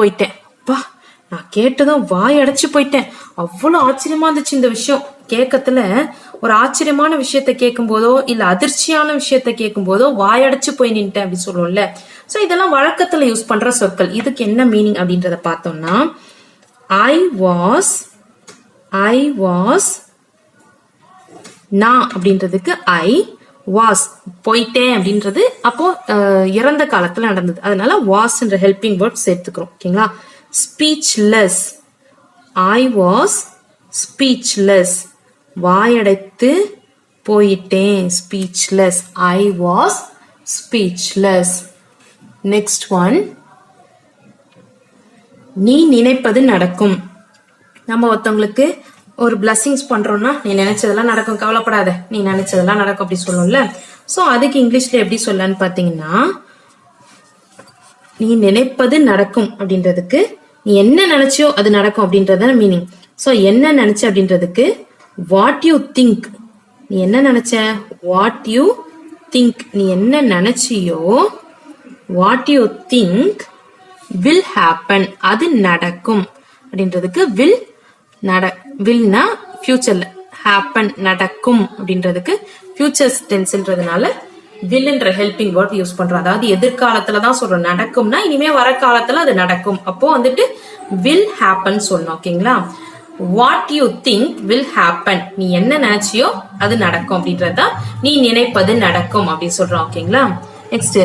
போயிட்டேன். அப்பா, நான் கேட்டதும் வாய் அடைச்சு போயிட்டேன். அவ்வளவு ஆச்சரியமா இருந்துச்சு இந்த விஷயம் கேட்கத்துல. ஒரு ஆச்சரியமான விஷயத்த கேட்கும் போதோ இல்ல அதிர்ச்சியான விஷயத்த கேட்கும் போதோ வாயடைச்சு போய் நின்ட்டேன் அப்படி சொல்லுவோம்ல. சோ இதெல்லாம் வழக்கத்துல யூஸ் பண்ற சொற்கள். இதுக்கு என்ன மீனிங் அப்படின்றத பார்த்தோம்னா, ஐ வாஸ் நான் அப்படின்றதுக்கு ஐ வாஸ் போயிட்டேன் அப்படின்றது அப்போ இறந்த காலத்துல நடந்தது. அதனால வாஸ்ன்ற ஹெல்பிங் வேர்ட் சேர்த்துக்கிறோம். ஓகேங்களா? ஸ்பீச்லெஸ், ஐ வாஸ் ஸ்பீச்லெஸ், வாயடைத்து போயிட்டேன். Speechless, I was speechless. Next one, நீ நினைப்பது நடக்கும். நம்ம ஒருத்தவங்களுக்கு ஒரு பிளஸிங்ஸ் பண்றோம்னா, நீ நினைச்சதெல்லாம் நடக்கும், கவலைப்படாத, நீ நினைச்சதெல்லாம் நடக்கும் அப்படி சொல்லும்ல. சோ அதுக்கு இங்கிலீஷ்ல எப்படி சொல்லலான்னு பாத்தீங்கன்னா, நீ நினைப்பது நடக்கும் அப்படின்றதுக்கு நீ என்ன நினைச்சியோ அது நடக்கும் அப்படின்றத மீனிங். சோ என்ன நினைச்ச அப்படின்றதுக்கு வாட் யூ திங்க். நீ என்ன நினைச்ச? What you think. நீ என்ன நினைச்சியோ what you think will happen, அது நடக்கும் அப்படின்றதுக்கு வில்னா ஃபியூச்சர்ல, ஹேப்பன் நடக்கும் அப்படின்றதுக்கு ஃபியூச்சர் டென்ஸ்ன்றதுனால வில்ன்ற ஹெல்பிங் வேர்ட் யூஸ் பண்றோம். அதாவது எதிர்காலத்துலதான் சொல்றோம். நடக்கும்னா இனிமே வர காலத்துல அது நடக்கும். அப்போ வந்துட்டு வில் ஹேப்பன் சொல்லணும். ஓகேங்களா? What you think will happen, நீ என்ன நினைச்சியோ அது நடக்கும் அப்படின்றதுதான் நீ நினைப்பது நடக்கும் அப்படின்னு சொல்றோம். ஓகேங்களா? நெக்ஸ்ட்,